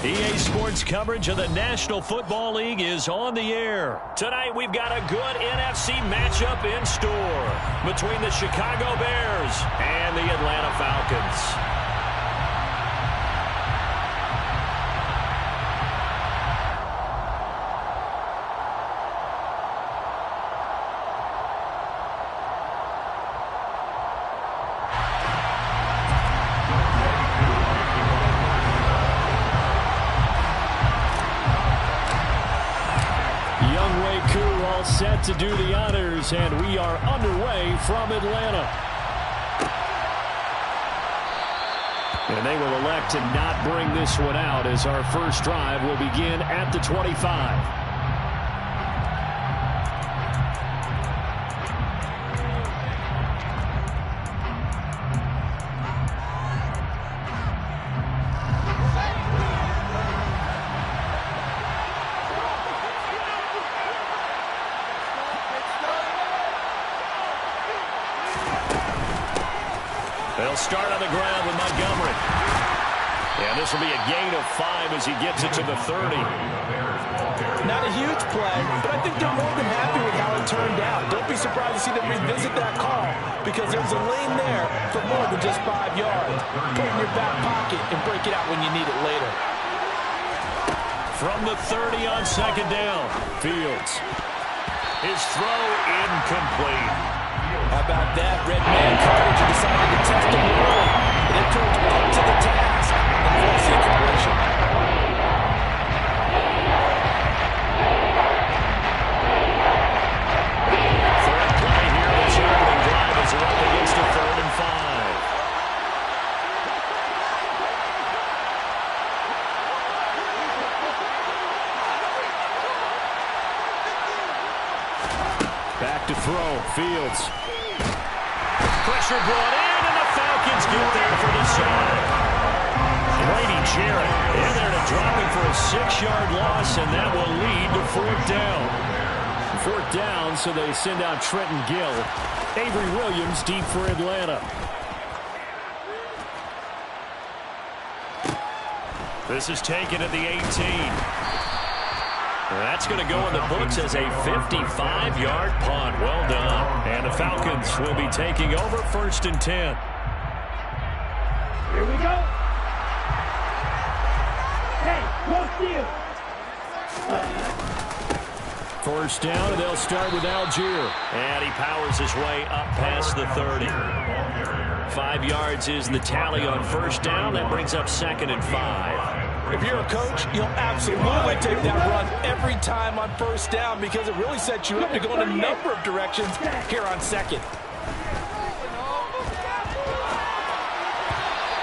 EA Sports coverage of the National Football League is on the air. Tonight, we've got a good NFC matchup in store between the Chicago Bears and the Atlanta Falcons. Set to do the honors, and we are underway from Atlanta. And they will elect to not bring this one out as our first drive will begin at the 25. They'll start on the ground with Montgomery. And this will be a gain of 5 as he gets it to the 30. Not a huge play, but I think they're more than happy with how it turned out. Don't be surprised to see them revisit that call because there's a lane there for more than just 5 yards. Put it in your back pocket and break it out when you need it later. From the 30 on second down, Fields. His throw incomplete. How about that? Red man coverage decided to test him early. But it turned up to the task and forced the incompletion. Third play here, the opening drive as they're up against a 3rd and 5. Back to throw, Fields. Pressure brought in, and the Falcons get there for the side. Brady Jarrett in there to drop him for a 6-yard loss, and that will lead to 4th down. 4th down, so they send out Trenton Gill. Avery Williams deep for Atlanta. This is taken at the 18. That's going to go in the books as a 55-yard punt. Well done. And the Falcons will be taking over 1st and 10. Here we go. Hey, no steal. 1st down, and they'll start with Algier. And he powers his way up past the 30. 5 yards is the tally on 1st down. That brings up 2nd and 5. If you're a coach, you'll absolutely take that run every time on 1st down because it really sets you up to go in a number of directions here on 2nd.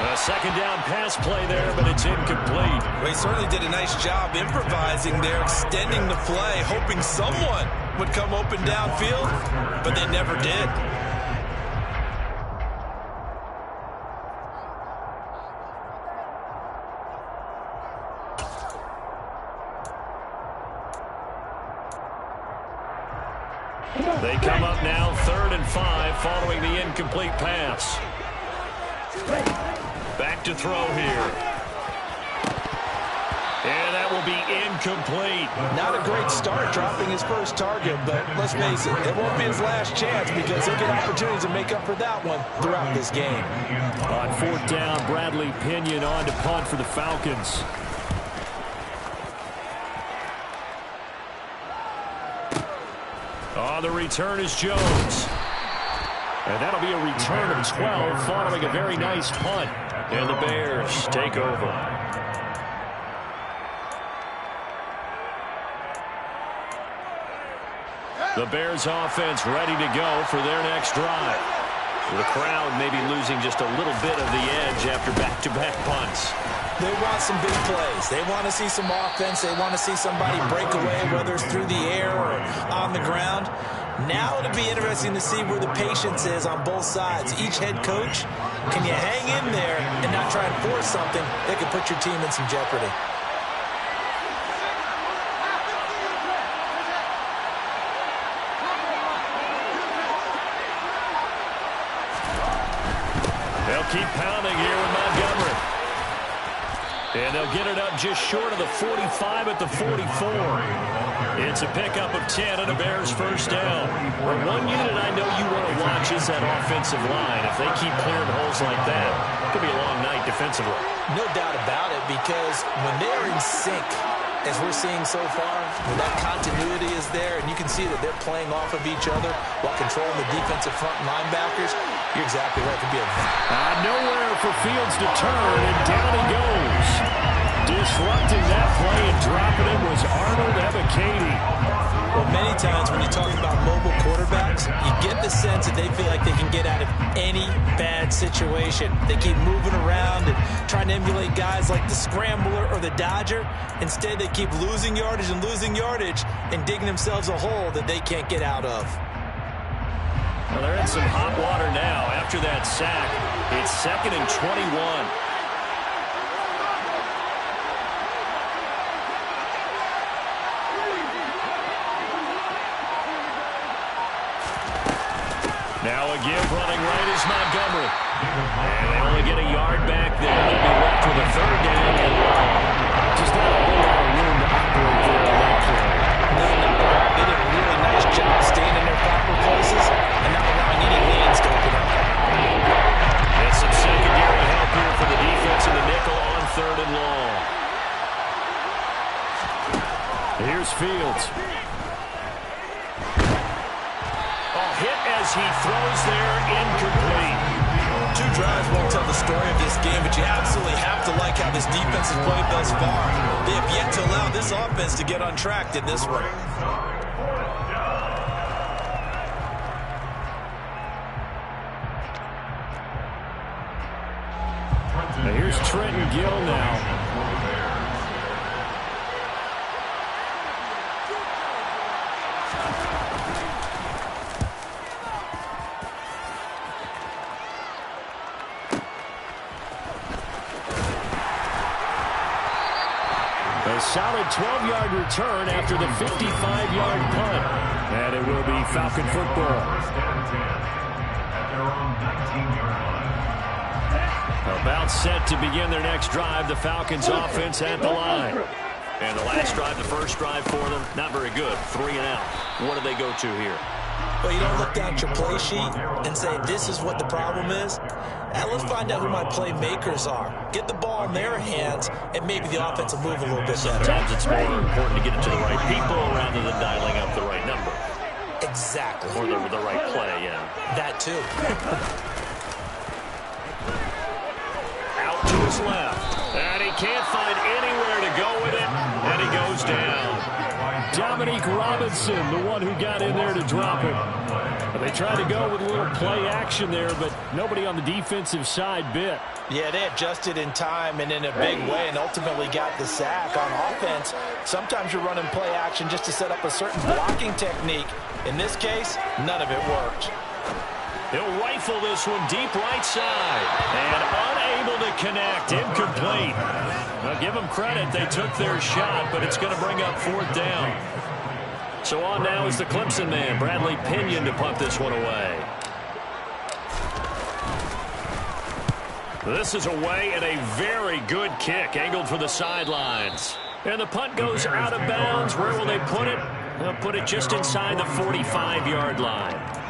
A 2nd down pass play there, but it's incomplete. Well, he certainly did a nice job improvising there, extending the play, hoping someone would come open downfield, but they never did. They come up now 3rd and 5 following the incomplete pass. Back to throw here. And that will be incomplete. Not a great start dropping his first target, but let's face it, it won't be his last chance because he'll get opportunities to make up for that one throughout this game. On 4th down, Bradley Pinion on to punt for the Falcons. On the return is Jones. And that'll be a return of 12 following a very nice punt. And the Bears take over. The Bears offense ready to go for their next drive. The crowd may be losing just a little bit of the edge after back-to-back punts. They want some big plays. They want to see some offense. They want to see somebody break away, whether it's through the air or on the ground. Now it'll be interesting to see where the patience is on both sides. Each head coach, can you hang in there and not try and force something that could put your team in some jeopardy? They'll keep pounding here with Montgomery. And they'll get it up just short of the 45 at the 44. It's a pickup of 10 and a Bears first down. Well, one unit I know you want to watch is that offensive line. If they keep clearing holes like that, it could be a long night defensively. No doubt about it, because when they're in sync, as we're seeing so far, when that continuity is there, and you can see that they're playing off of each other while controlling the defensive front linebackers, you're exactly right. It could be nowhere for Fields to turn, and down he goes. Disrupting that play and dropping it was Arnold Ebiketie. Well, many times when you talk about mobile quarterbacks, you get the sense that they feel like they can get out of any bad situation. They keep moving around and trying to emulate guys like the Scrambler or the Dodger. Instead, they keep losing yardage and digging themselves a hole that they can't get out of. Well, they're in some hot water now after that sack. It's 2nd and 21. Now again, running right is Montgomery. And they only get a yard back there. They'll be left with a 3rd down and long. Just not a whole lot of room to operate there on that play. No, not at all. They did a really nice job staying in their proper places and not allowing any lanes to open up. It's some secondary help here for the defense in the nickel on 3rd and long. Here's Fields. Hit as he throws there, incomplete. 2 drives won't tell the story of this game, but you absolutely have to like how this defense has played thus far. They have yet to allow this offense to get untracked in this one. Now here's Trenton Gill now. A solid 12-yard return after the 55-yard punt. And it will be Falcon football. About set to begin their next drive. The Falcons offense at the line. And the last drive, the first drive for them, not very good. 3 and out. What do they go to here? Well, you don't look down at your play sheet and say, this is what the problem is. Now, let's find out who my playmakers are. Get the ball in their hands, and maybe the offense will move a little bit better. Sometimes it's more important to get it to the right people rather than dialing up the right number. Exactly. Or the right play, yeah. That, too. Out to his left. And he can't find anywhere to go with it, and he goes down. Dominique Robinson, the one who got in there to drop it. But they tried to go with a little play action there, but nobody on the defensive side bit. Yeah, they adjusted in time and in a big way and ultimately got the sack. On offense, sometimes you're running play action just to set up a certain blocking technique. In this case, none of it worked. He'll rifle this one deep right side. And unable to connect. Incomplete. Now, give them credit. They took their shot, but it's going to bring up 4th down. So on now is the Clemson man, Bradley Pinion, to punt this one away. This is away and a very good kick, angled for the sidelines. And the punt goes out of bounds. Where will they put it? They'll put it just inside the 45-yard line.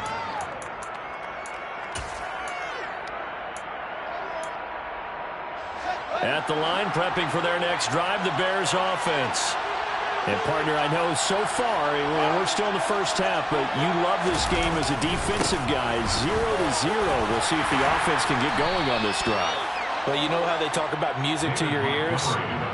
At the line, prepping for their next drive, the Bears offense. And, partner, I know so far, we're still in the first half, but you love this game as a defensive guy. 0-0. We'll see if the offense can get going on this drive. Well, you know how they talk about music to your ears?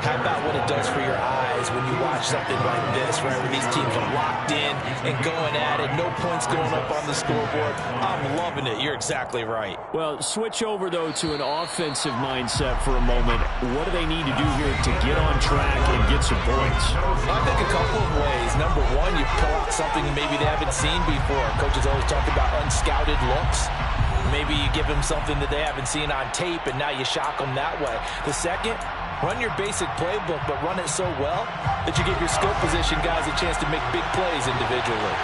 How about what it does for your eyes when you watch something like this, right, where these teams are locked in and going at it, no points going up on the scoreboard? I'm loving it. You're exactly right. Well, switch over, though, to an offensive mindset for a moment. What do they need to do here to get on track and get some points? I think a couple of ways. Number one, you pull out something maybe they haven't seen before. Coaches always talk about unscouted looks. Maybe you give them something that they haven't seen on tape, and now you shock them that way. The second, run your basic playbook, but run it so well that you give your skill position guys a chance to make big plays individually.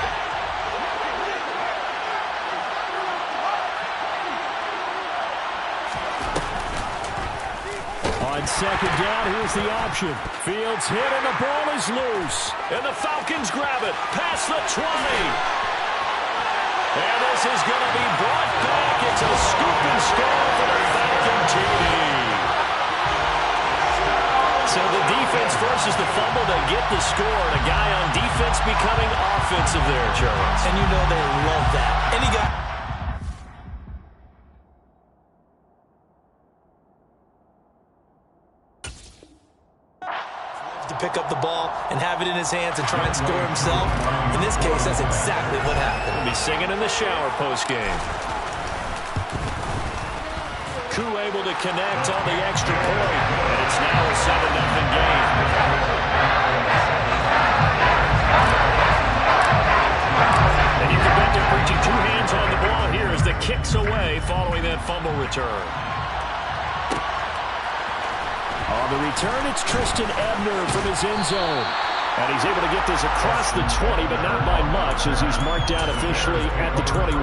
On On second down, here's the option. Fields hit, and the ball is loose. And the Falcons grab it past the 20. And this is going to be brought back. It's a scoop and score for the Falcon TD. So the defense forces the fumble to get the score, and a guy on defense becoming offensive there, Charles. And you know they love that. And he got... to pick up the ball and have it in his hands and try and score himself. In this case, that's exactly what happened. He'll be singing in the shower post-game. Koo able to connect on the extra point, and it's now a 7-0 game. And you can bet they're preaching two hands on the ball here as the kick's away following that fumble return. On the return, it's Tristan Ebner from his end zone. And he's able to get this across the 20, but not by much as he's marked down officially at the 21.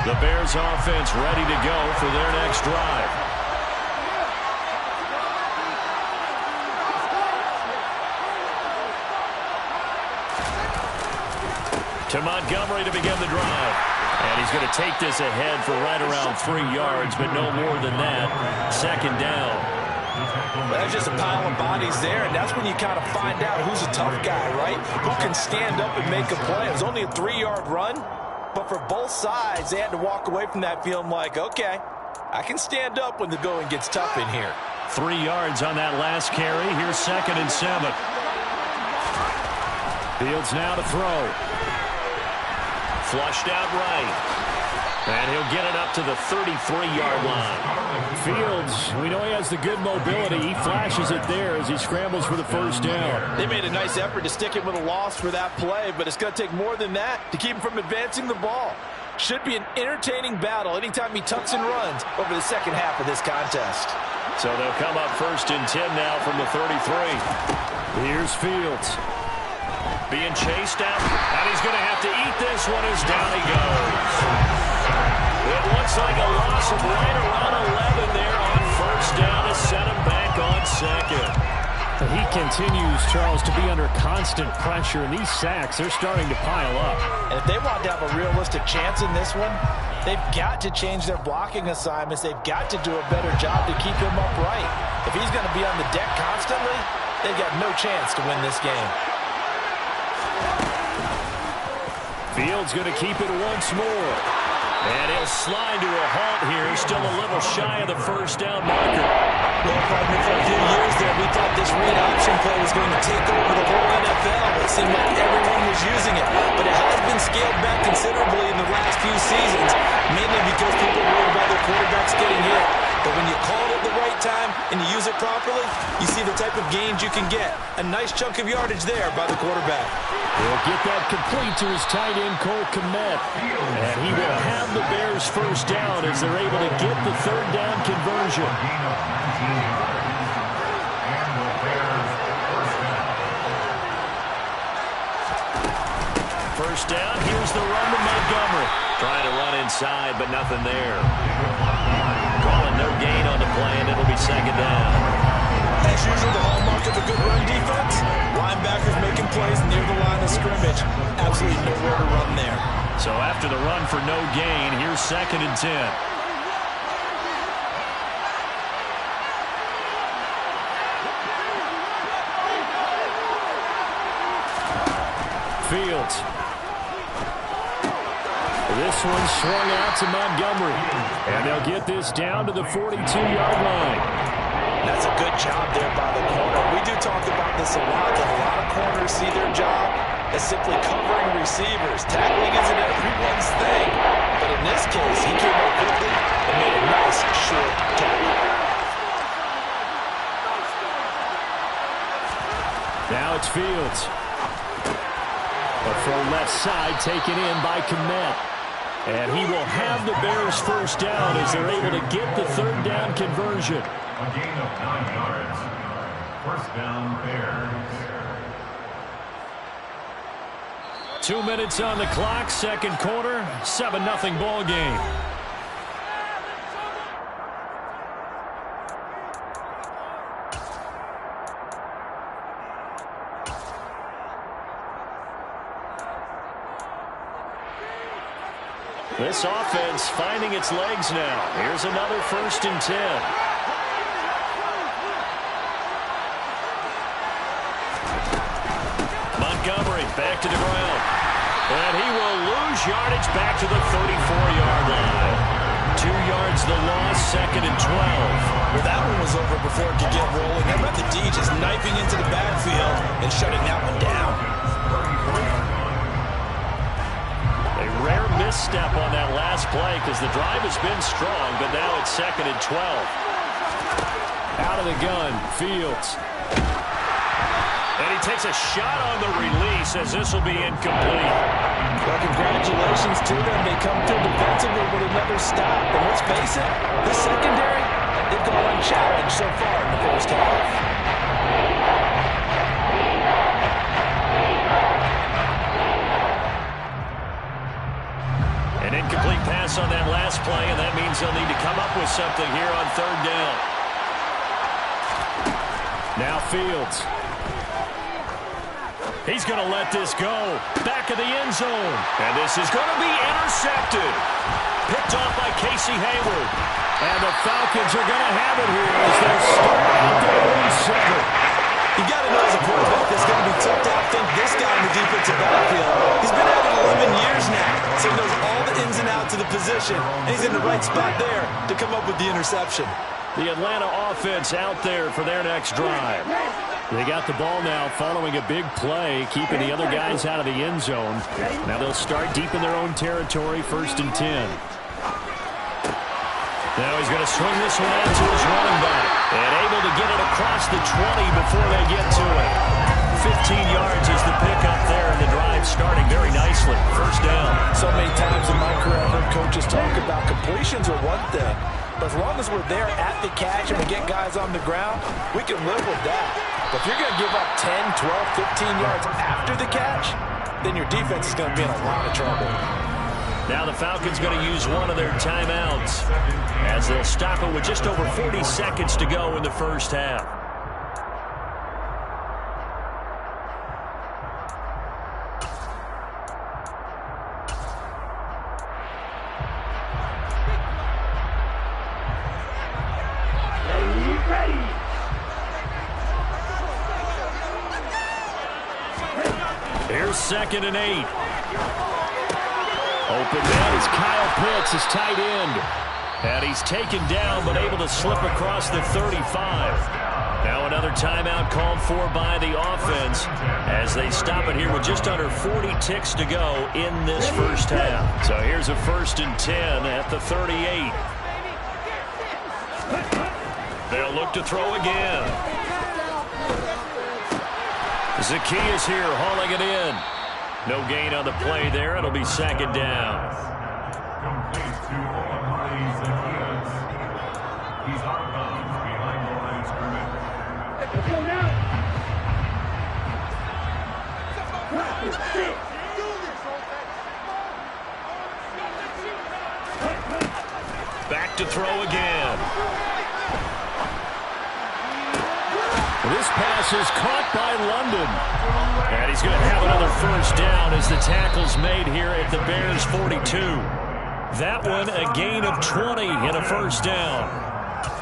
The Bears offense ready to go for their next drive. To Montgomery to begin the drive. And he's going to take this ahead for right around 3 yards, but no more than that. Second down. There's just a pile of bodies there, and that's when you kind of find out who's a tough guy, right? Who can stand up and make a play. It was only a 3-yard run, but for both sides, they had to walk away from that feeling like, okay, I can stand up when the going gets tough in here. 3 yards on that last carry. Here's 2nd and 7. Fields now to throw. Flushed out right. And he'll get it up to the 33-yard line. Fields, we know he has the good mobility. He flashes it there as he scrambles for the first down. They made a nice effort to stick him with a loss for that play, but it's going to take more than that to keep him from advancing the ball. Should be an entertaining battle anytime he tucks and runs over the second half of this contest. So they'll come up 1st and 10 now from the 33. Here's Fields. Being chased out, and he's going to have to eat this one as down he goes. It looks like a loss of right around 11 there on 1st down to set him back on 2nd. He continues, Charles, to be under constant pressure, and these sacks, they're starting to pile up. And if they want to have a realistic chance in this one, they've got to change their blocking assignments. They've got to do a better job to keep him upright. If he's going to be on the deck constantly, they've got no chance to win this game. Fields going to keep it once more. And he'll slide to a halt here. Still a little shy of the 1st down marker. Well, partner, for a few years there, we thought this read option play was going to take over the whole NFL. It seemed like everyone was using it. But it has been scaled back considerably in the last few seasons, mainly because people worry about their quarterbacks getting hit. But when you call it at the right time and you use it properly, you see the type of gains you can get. A nice chunk of yardage there by the quarterback. He'll get that complete to his tight end, Cole Kmet. And he will have the Bears 1st down as they're able to get the 3rd down conversion. First down, here's the run to Montgomery. Trying to run inside, but nothing there. Calling no gain on the play, and it'll be 2nd down. As usual, the hallmark of a good run defense, linebackers making plays near the line of scrimmage. Absolutely nowhere to run there. So after the run for no gain, here's 2nd and 10. Fields. This one swung out to Montgomery. And they'll get this down to the 42-yard line. That's a good job there by the corner. We do talk about this a lot, that a lot of corners see their job as simply covering receivers. Tackling isn't everyone's thing. But in this case, he came up quickly and made a nice short tackle. Now it's Fields. A throw left side taken in by Kmet. And he will have the Bears 1st down as they're able to get the 3rd down conversion. A gain of 9 yards. 1st down, Bears. 2 minutes on the clock, second quarter, 7-0 ball game. This offense finding its legs now. Here's another 1st and 10. Montgomery back to the ground. And he will lose yardage back to the 34-yard line. 2 yards the loss, 2nd and 12. Well, that one was over before it could get rolling. How about the D just knifing into the backfield and shutting that one down? A rare misstep on that last play because the drive has been strong, but now it's 2nd and 12. Out of the gun, Fields. And he takes a shot on the release as this will be incomplete. Well, congratulations to them. They come through defensively with another stop. And let's face it, this secondary, they've gone unchallenged so far in the first half. An incomplete pass on that last play, and that means they'll need to come up with something here on 3rd down. Now Fields. He's going to let this go. Back of the end zone. And this is going to be intercepted. Picked off by Casey Hayward. And the Falcons are going to have it here as they start out their own 7. You got to know as a quarterback that's going to be tough to outthink this guy in the defensive backfield. He's been at it 11 years now, so he knows all the ins and outs of the position, and he's in the right spot there to come up with the interception. The Atlanta offense out there for their next drive. They got the ball now following a big play, keeping the other guys out of the end zone. Now they'll start deep in their own territory, 1st and 10. Now he's going to swing this one out to his running back. And able to get it across the 20 before they get to it. 15 yards is the pickup there, and the drive starting very nicely. 1st down. So many times in my career I've heard coaches talk about completions are one thing. But as long as we're there at the catch and we get guys on the ground, we can live with that. But if you're going to give up 10, 12, 15 yards after the catch, then your defense is going to be in a lot of trouble. Now the Falcons going to use one of their timeouts as they'll stop it with just over 40 seconds to go in the first half. Here's 2nd and 8. Open man is Kyle Pitts, his tight end. And he's taken down but able to slip across the 35. Now another timeout called for by the offense as they stop it here with just under 40 ticks to go in this first half. So here's a 1st and 10 at the 38. They'll look to throw again. Zacchaeus here hauling it in. No gain on the play there. It'll be 2nd down. Complete to Omari Zacchaeus. He's outbound behind the line of scrimmage. Back to throw again. This pass is caught by London. And he's going to have another 1st down as the tackle's made here at the Bears' 42. That one a gain of 20 and a 1st down.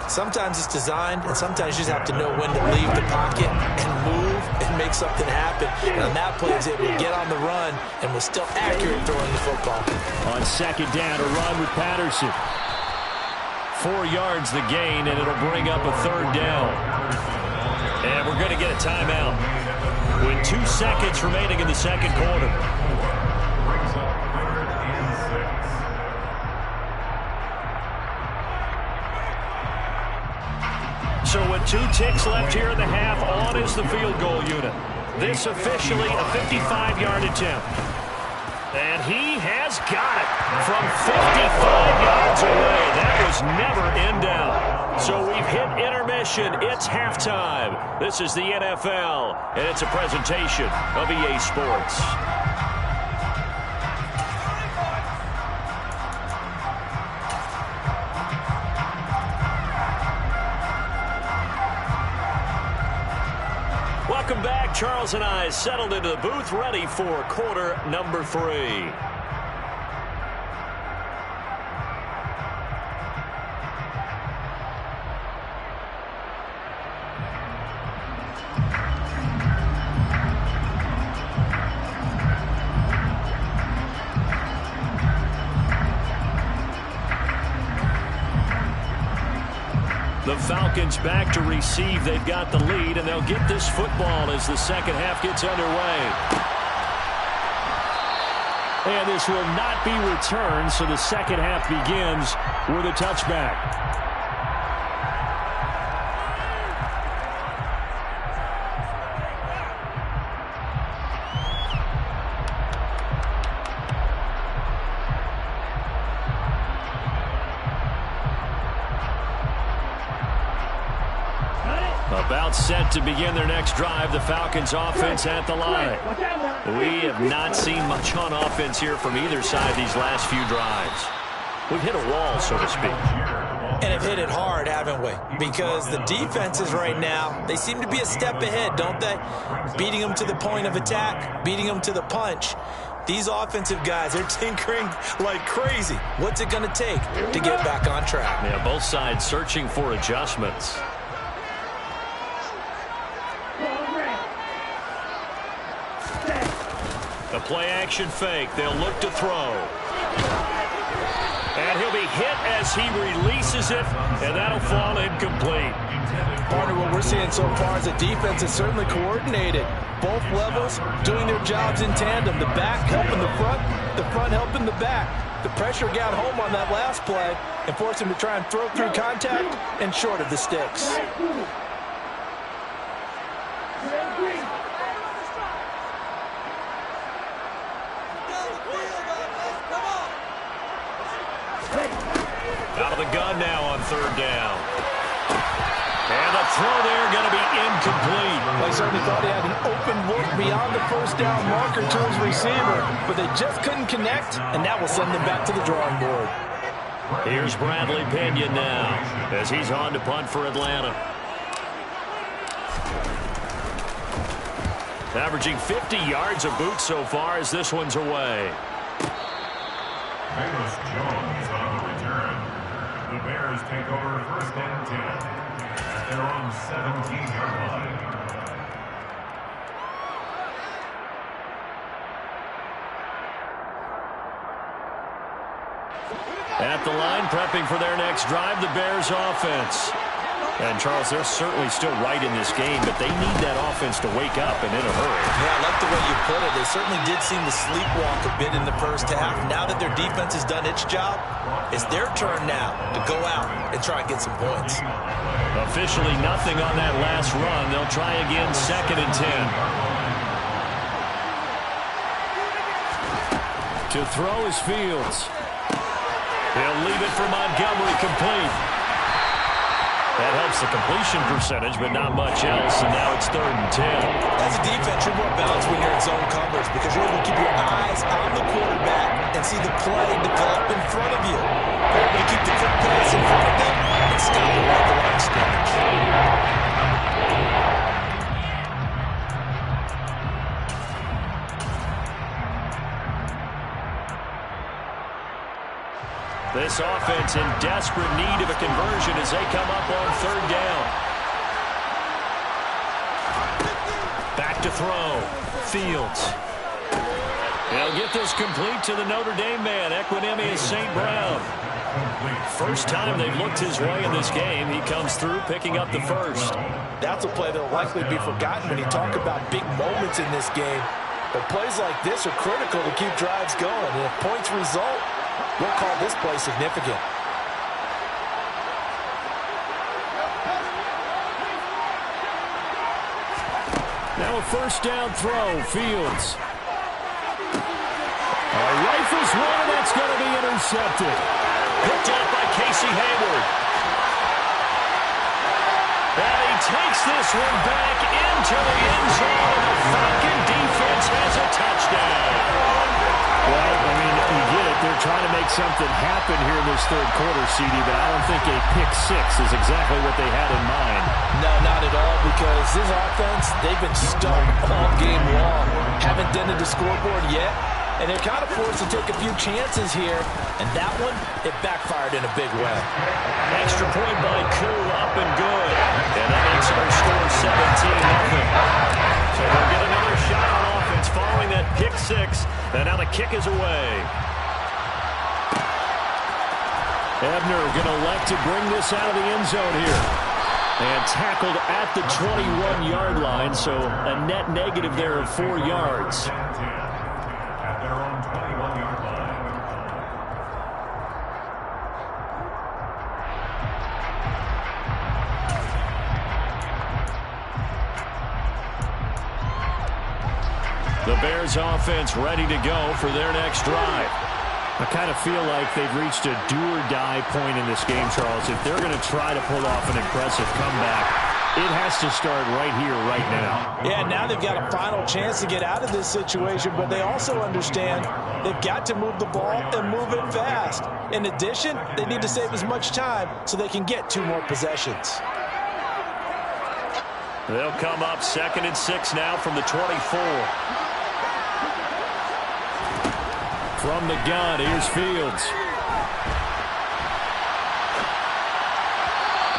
Sometimes it's designed, and sometimes you just have to know when to leave the pocket and move and make something happen. And on that play, he was able to get on the run and was still accurate throwing the football. On 2nd down, a run with Patterson. 4 yards the gain, and it'll bring up a 3rd down. And we're going to get a timeout with 2 seconds remaining in the second quarter. Brings up 3rd and 6. So with 2 ticks left here in the half, on is the field goal unit. This officially a 55-yard attempt. And he has got it from 55 yards away. That was never in doubt. So we've hit intermission. It's halftime. This is the NFL, and it's a presentation of EA Sports. Welcome back. Charles and I settled into the booth, ready for quarter number 3. The Falcons back to receive. They've got the lead, and they'll get this football as the second half gets underway. And this will not be returned, so the second half begins with a touchback. About set to begin their next drive, the Falcons offense at the line. We have not seen much on offense here from either side these last few drives. We've hit a wall, so to speak. And have hit it hard, haven't we? Because the defenses right now, they seem to be a step ahead, don't they? Beating them to the point of attack, beating them to the punch. These offensive guys, they're tinkering like crazy. What's it going to take to get back on track? Yeah, both sides searching for adjustments. A play-action fake. They'll look to throw. And he'll be hit as he releases it, and that'll fall incomplete. Partner, what we're seeing so far is the defense is certainly coordinated. Both levels doing their jobs in tandem. The back helping the front helping the back. The pressure got home on that last play and forced him to try and throw through contact and short of the sticks. Out of the gun now on third down. And the throw there going to be incomplete. They certainly thought he had an open look beyond the first down marker to his receiver, but they just couldn't connect, and that will send them back to the drawing board. Here's Bradley Pinion now as he's on to punt for Atlanta. Averaging 50 yards a boot so far as this one's away. Amos Jones on the return. The Bears take over first and 10 at their own 17-yard line. At the line, prepping for their next drive, the Bears offense. And, Charles, they're certainly still right in this game, but they need that offense to wake up and in a hurry. Yeah, I like the way you put it. They certainly did seem to sleepwalk a bit in the first half. Now that their defense has done its job, it's their turn now to go out and try and get some points. Officially nothing on that last run. They'll try again, second and 10. To throw is Fields. He'll leave it for Montgomery, complete. That helps the completion percentage, but not much else, and now it's third and 10. As a defense, you're more balanced when you're in zone coverage because you're able to keep your eyes on the quarterback and see the play develop in front of you. You're able to keep the quick pass in front of them and stop them at the line of scrimmage. This offense in desperate need of a conversion as they come up on third down. Back to throw. Fields. He'll get this complete to the Notre Dame man, Equinemius St. Brown. First time they've looked his way in this game. He comes through picking up the first. That's a play that will likely be forgotten when you talk about big moments in this game. But plays like this are critical to keep drives going. And if points result, we'll call this play significant. Now a first down throw. Fields. Rifles one, that's going to be intercepted. Picked up by Casey Hayward. And he takes this one back into the end zone. The Falcon defense has a touchdown. Well, I mean, you get it. They're trying to make something happen here in this third quarter, CD, but I don't think a pick six is exactly what they had in mind. No, not at all, because this offense, they've been stuck all game long. Haven't dented the scoreboard yet, and they're kind of forced to take a few chances here, and that one, it backfired in a big way. Extra point by Koo, up and good. And that makes our score 17-0. So they'll get another shot on offense following that pick six. And now the kick is away. Ebner going to elect to bring this out of the end zone here. And tackled at the 21-yard line, so a net negative there of 4 yards. At their own 21-yard line. The Bears offense ready to go for their next drive. I kind of feel like they've reached a do-or-die point in this game, Charles. If they're going to try to pull off an impressive comeback, it has to start right here, right now. Yeah, now they've got a final chance to get out of this situation, but they also understand they've got to move the ball and move it fast. In addition, they need to save as much time so they can get 2 more possessions. They'll come up 2nd and 6 now from the 24. From the gun, here's Fields.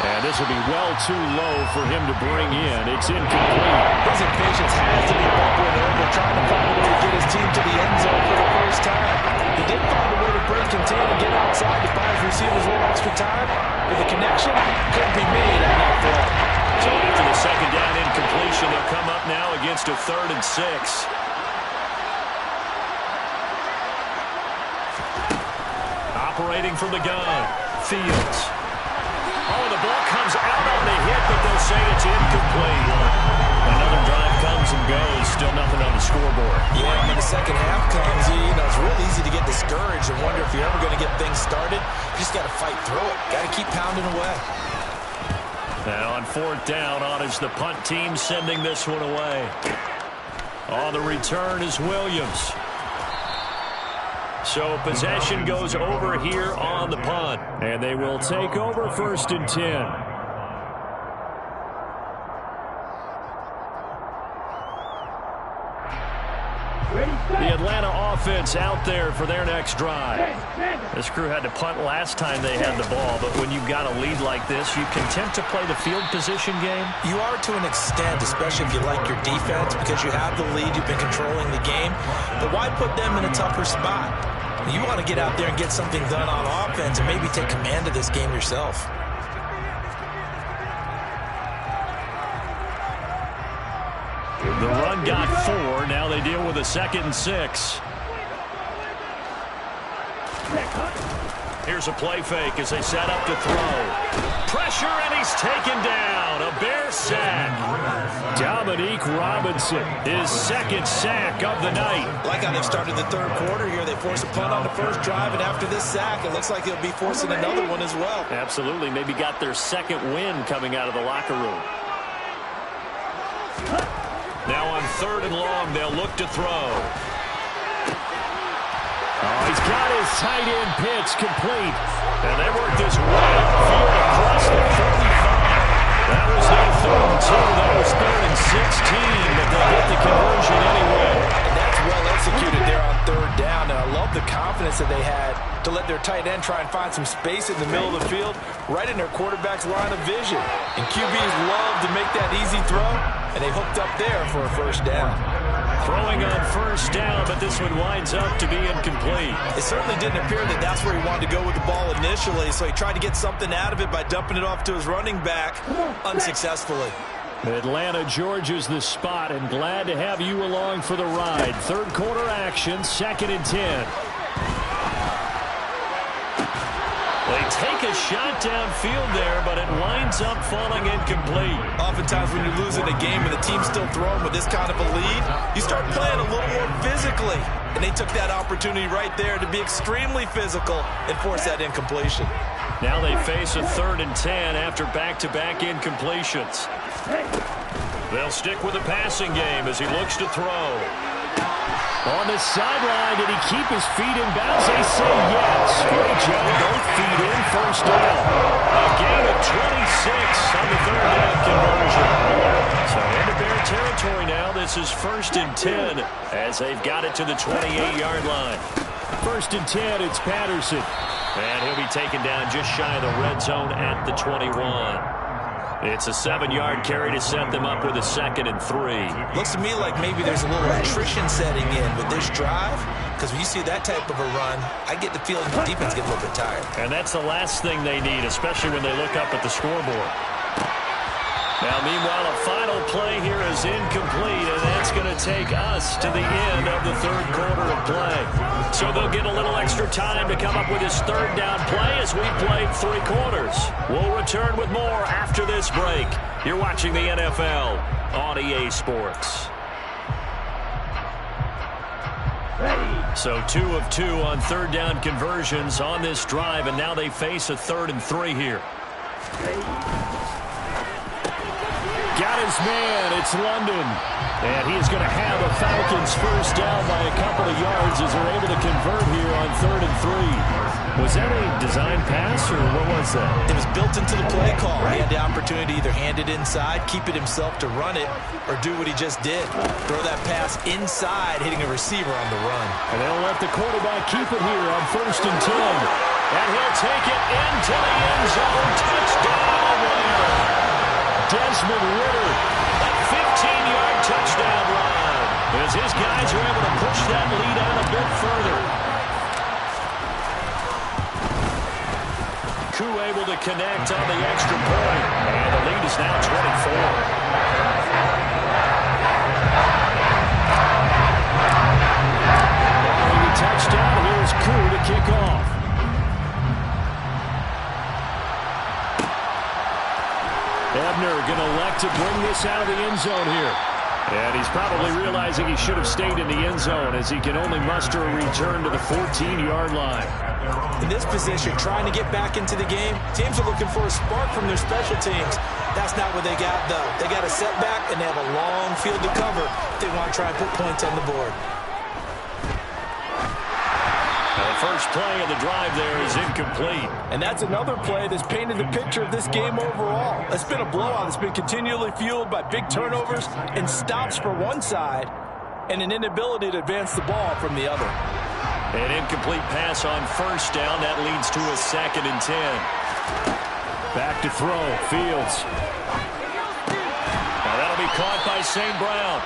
And this will be well too low for him to bring in. It's incomplete. His impatience has to be bubbling over, trying to find a way to get his team to the end zone for the first time. He did find a way to break contain and get outside to buy his receivers a little extra time, but the connection couldn't be made on that play. So after the 2nd down incompletion, they'll come up now against a 3rd and 6. Operating from the gun, Fields. Oh, the ball comes out on the hit, but they'll say it's incomplete. Another drive comes and goes, still nothing on the scoreboard. Yeah, when the second half comes, you know, it's really easy to get discouraged and wonder if you're ever going to get things started. You just got to fight through it. Got to keep pounding away. Now on 4th down, on is the punt team sending this one away. On the return is Williams. So possession goes over here on the punt. And they will take over 1st and 10. The Atlanta offense out there for their next drive. This crew had to punt last time they had the ball, but when you've got a lead like this, you content to play the field position game? You are to an extent, especially if you like your defense, because you have the lead, you've been controlling the game. But why put them in a tougher spot? You want to get out there and get something done on offense and maybe take command of this game yourself. The run got 4. Now they deal with a 2nd and 6. Here's a play fake as they set up to throw. Pressure, and he's taken down. A Bear sack. Dominique Robinson, his 2nd sack of the night. Like how they've started the 3rd quarter here. They force a punt on the first drive, and after this sack, it looks like they'll be forcing another one as well. Absolutely. Maybe got their 2nd win coming out of the locker room. Now on 3rd and long, they'll look to throw. Oh, he's got his tight end pitch complete. And they work this way upfield across the 45. That was no 3rd and 2. That was 3rd and 16, but they'll get the conversion anyway. And that's well executed there on 3rd down. And I love the confidence that they had to let their tight end try and find some space in the middle of the field, right in their quarterback's line of vision. And QBs love to make that easy throw, and they hooked up there for a 1st down. Throwing on 1st down, but this one winds up to be incomplete. It certainly didn't appear that that's where he wanted to go with the ball initially, so he tried to get something out of it by dumping it off to his running back unsuccessfully. Atlanta, Georgia's the spot, and glad to have you along for the ride. 3rd quarter action, 2nd and 10. They take a shot downfield there, but it winds up falling incomplete. Oftentimes when you're losing a game and the team's still throwing with this kind of a lead, you start playing a little more physically. And they took that opportunity right there to be extremely physical and force that incompletion. Now they face a 3rd and 10 after back-to-back incompletions. They'll stick with the passing game as he looks to throw. On the sideline, did he keep his feet in bounds? They say yes. Great job. Both feet in. First down. A gain of 26 on the third down conversion. So into Bear territory now. This is 1st and 10 as they've got it to the 28-yard line. 1st and 10, it's Patterson. And he'll be taken down just shy of the red zone at the 21. It's a 7-yard carry to set them up with a 2nd and 3. Looks to me like maybe there's a little attrition setting in with this drive, because when you see that type of a run, I get the feeling the defense gets a little bit tired. And that's the last thing they need, especially when they look up at the scoreboard. Now, meanwhile, a final play here is incomplete, and that's going to take us to the end of the third quarter of play. So they'll get a little extra time to come up with his third down play as we played 3 quarters. We'll return with more after this break. You're watching the NFL on EA Sports. So 2 of 2 on third down conversions on this drive, and now they face a 3rd and 3 here. Got his man. It's London. And he's going to have a Falcons first down by a couple of yards as they're able to convert here on 3rd and 3. Was that a design pass, or what was that? It was built into the play call. He had the opportunity to either hand it inside, keep it himself to run it, or do what he just did. Throw that pass inside, hitting a receiver on the run. And they'll let the quarterback keep it here on 1st and 10. And he'll take it into the end zone. Touchdown! Desmond Ritter. A 15-yard touchdown run as his guys are able to push that lead out a bit further. Koo able to connect on the extra point. And the lead is now 24. Barring a touchdown, here's Koo to kick off. Ebner going to elect to bring this out of the end zone here. And he's probably realizing he should have stayed in the end zone as he can only muster a return to the 14-yard line. In this position, trying to get back into the game, teams are looking for a spark from their special teams. That's not what they got, though. They got a setback, and they have a long field to cover if they want to try and put points on the board. The first play of the drive there is incomplete. And that's another play that's painted the picture of this game overall. It's been a blowout. It's been continually fueled by big turnovers and stops for one side and an inability to advance the ball from the other. An incomplete pass on first down. That leads to a 2nd and 10. Back to throw. Fields. Now that'll be caught by St. Brown.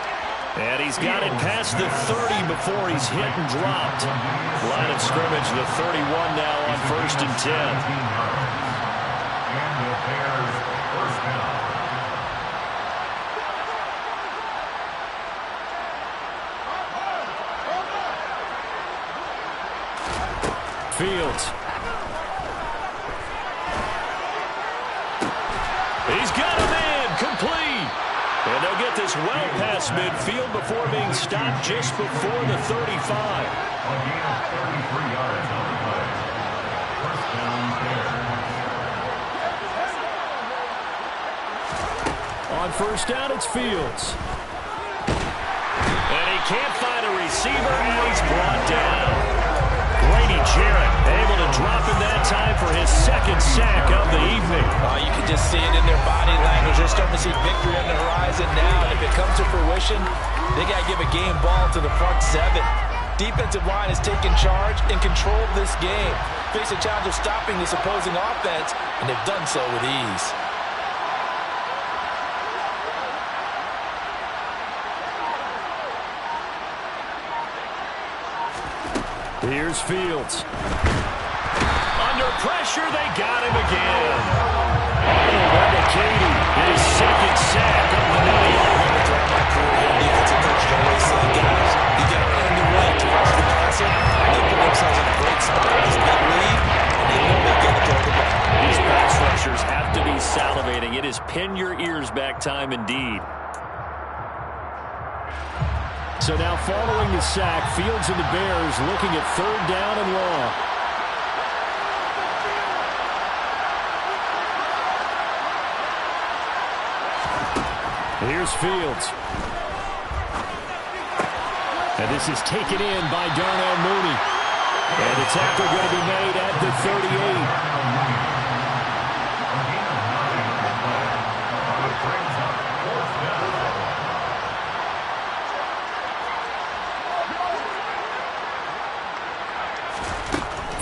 And he's got it past the 30 before he's hit and dropped. Line of scrimmage, the 31 now on 1st and 10. And the Bears first down. Fields. He's got him in, complete. And they'll get this well past midfield before being stopped just before the 35. A gain of 33 yards on the play. First down, Bears. On first down, it's Fields. And he can't find a receiver, and he's brought down. Grady Jarrett able to drop him that time for his 2nd sack of the evening. You can just see it in their body language. They're starting to see victory on the horizon now. And if it comes to fruition, they got to give a game ball to the front 7. Defensive line has taken charge and controlled this game. Face a challenge of stopping this opposing offense, and they've done so with ease. Here's Fields. Under pressure, they got him again. Katie, his 2nd sack of the night. Defensive coaches always say, guys, you got to earn the right to rush the passer. They put themselves in a great spot in this big lead, and they know they're going to throw the ball. These pass rushers have to be salivating. It is pin your ears back time indeed. So now following the sack, Fields and the Bears looking at 3rd down and long. Here's Fields. And this is taken in by Darnell Mooney. And the tackle going to be made at the 38.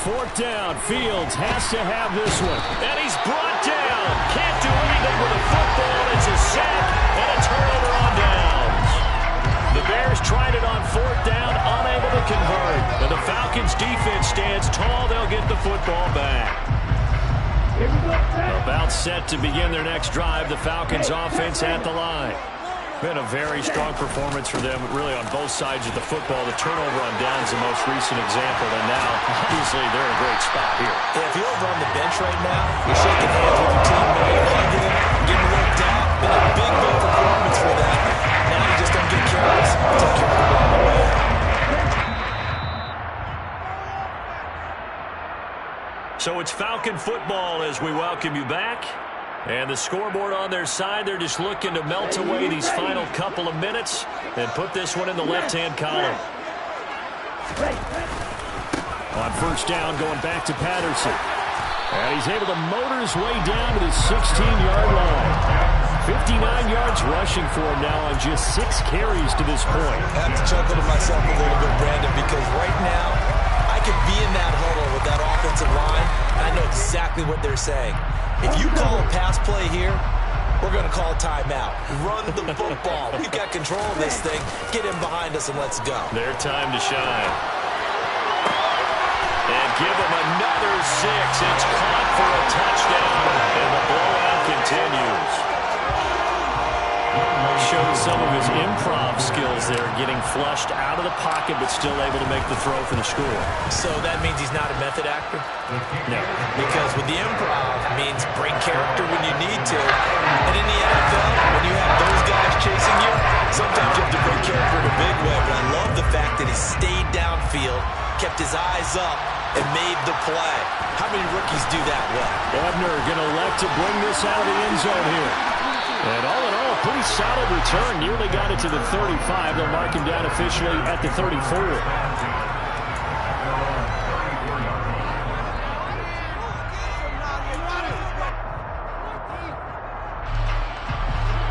Fourth down. Fields has to have this one. And he's brought down. Can't do anything with a football. It's a sack and a turnover on downs. The Bears tried it on fourth down, unable to convert. And the Falcons' defense stands tall. They'll get the football back. About set to begin their next drive. The Falcons' offense at the line. Been a very strong performance for them, really, on both sides of the football. The turnover on downs the most recent example, and now, obviously, they're in a great spot here. Yeah, if you're over on the bench right now, you're shaking hands with your teammate, hugging him, getting looked at. Been a big performance for them. Now you just don't get careless. Take care of the ball away. So it's Falcon football as we welcome you back. And the scoreboard on their side, they're just looking to melt away these final couple of minutes and put this one in the left-hand column. On first down, going back to Patterson. And he's able to motor his way down to the 16-yard line. 59 yards rushing for him now on just 6 carries to this point. I have to chuckle to myself a little bit, Brandon, because right now I could be in that huddle with that offensive line, and I know exactly what they're saying. If you call a pass play here, we're going to call timeout. Run the football. We've got control of this thing. Get in behind us and let's go. Their time to shine. And give them another 6. It's caught for a touchdown, and the blowout continues. Showed some of his improv skills there, getting flushed out of the pocket, but still able to make the throw for the score. So that means he's not a method actor? No. Because with the improv, it means bring character when you need to. And in the NFL, when you have those guys chasing you, sometimes you have to bring character in a big way. But I love the fact that he stayed downfield, kept his eyes up, and made the play. How many rookies do that well? Ebner going to elect to bring this out of the end zone here. And all in all, a pretty solid return. Nearly got it to the 35. They'll mark him down officially at the 34.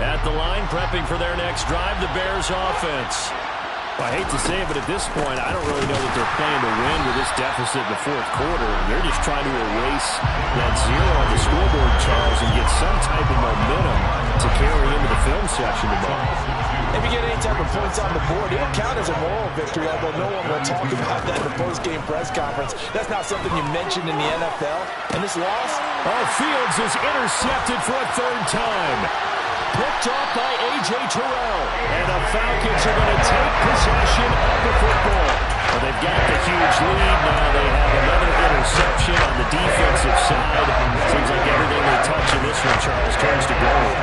At the line, prepping for their next drive, the Bears offense. I hate to say it, but at this point, I don't really know that they're playing to win with this deficit in the fourth quarter. They're just trying to erase that 0 on the scoreboard, Charles, and get some type of momentum to carry into the film section tomorrow. If you get any type of points on the board, it'll count as a moral victory, although no one will talk about that in the post-game press conference. That's not something you mentioned in the NFL. And this loss? Fields is intercepted for a 3rd time. Picked off by A.J. Terrell. And the Falcons are going to take possession of the football. Well, they've got the huge lead. Now they have another interception on the defensive side. Seems like everything they touch in this one, Charles, turns to gold.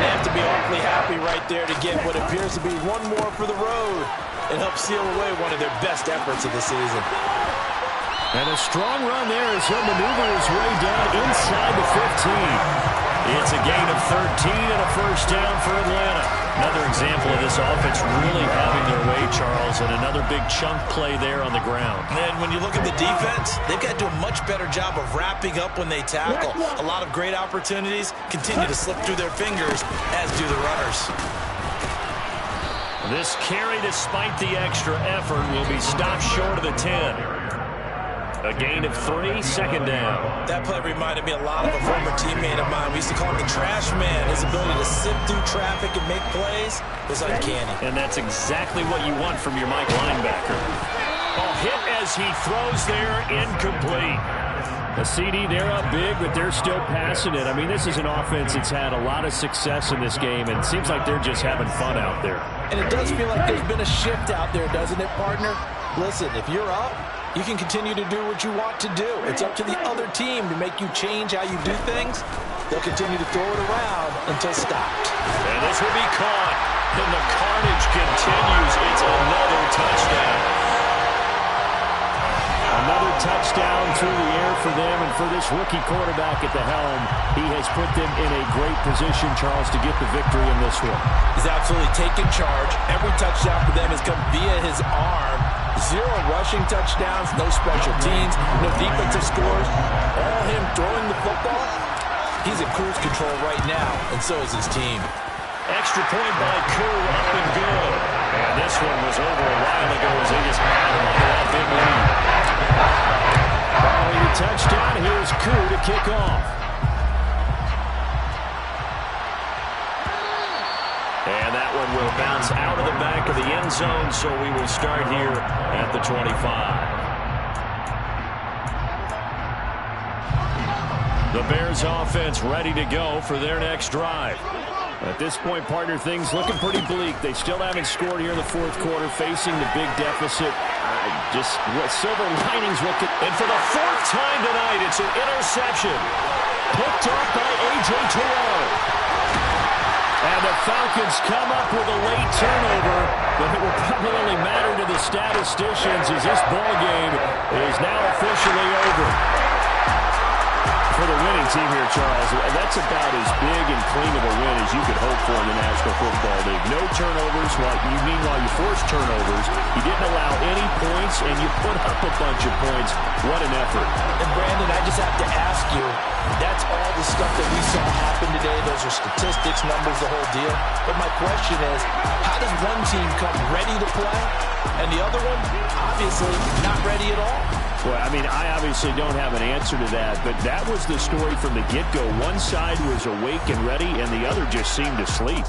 They have to be awfully happy right there to get what appears to be one more for the road and help seal away one of their best efforts of the season. And a strong run there as he'll maneuver his way down inside the 15. It's a gain of 13 and a first down for Atlanta. Another example of this offense really having their way, Charles, and another big chunk play there on the ground. And when you look at the defense, they've got to do a much better job of wrapping up when they tackle. A lot of great opportunities continue to slip through their fingers, as do the runners. This carry, despite the extra effort, will be stopped short of the 10. A gain of 3, 2nd down. That play reminded me a lot of a former teammate of mine. We used to call him the trash man. His ability to sift through traffic and make plays was uncanny. And that's exactly what you want from your Mike linebacker. Hit as he throws there, incomplete. The CD, they're up big, but they're still passing it. I mean, this is an offense that's had a lot of success in this game, and it seems like they're just having fun out there. And it does feel like there's been a shift out there, doesn't it, partner? Listen, if you're up, you can continue to do what you want to do. It's up to the other team to make you change how you do things. They'll continue to throw it around until stopped. And this will be caught. And the carnage continues. It's another touchdown. Another touchdown through the air for them, and for this rookie quarterback at the helm, he has put them in a great position, Charles, to get the victory in this one. He's absolutely taken charge. Every touchdown for them has come via his arm. 0 rushing touchdowns, no special teams, no defensive scores. All him throwing the football. He's in cruise control right now, and so is his team. Extra point by Koo, up and good. And this one was over a while ago as they just added on to that big lead. Following the touchdown, here's Koo to kick off. And that one will bounce out of the back of the end zone, so we will start here at the 25. The Bears offense ready to go for their next drive. At this point, partner, things looking pretty bleak. They still haven't scored here in the fourth quarter, facing the big deficit. Just what silver linings looking. And for the 4th time tonight, it's an interception. Picked up by A.J. Terrell. And the Falcons come up with a late turnover, but it will probably only matter to the statisticians as this ball game is now officially over. For the winning team here, Charles, that's about as big and clean of a win as you could hope for in the National Football League. No turnovers. Meanwhile, you forced turnovers. You didn't allow any points, and you put up a bunch of points. What an effort. And, Brandon, I just have to ask you, that's all the stuff that we saw happen today. Those are statistics, numbers, the whole deal. But my question is, how does one team come ready to play, and the other one, obviously, not ready at all? Well, I mean, I obviously don't have an answer to that, but that was the story from the get-go. One side was awake and ready, and the other just seemed to sleep.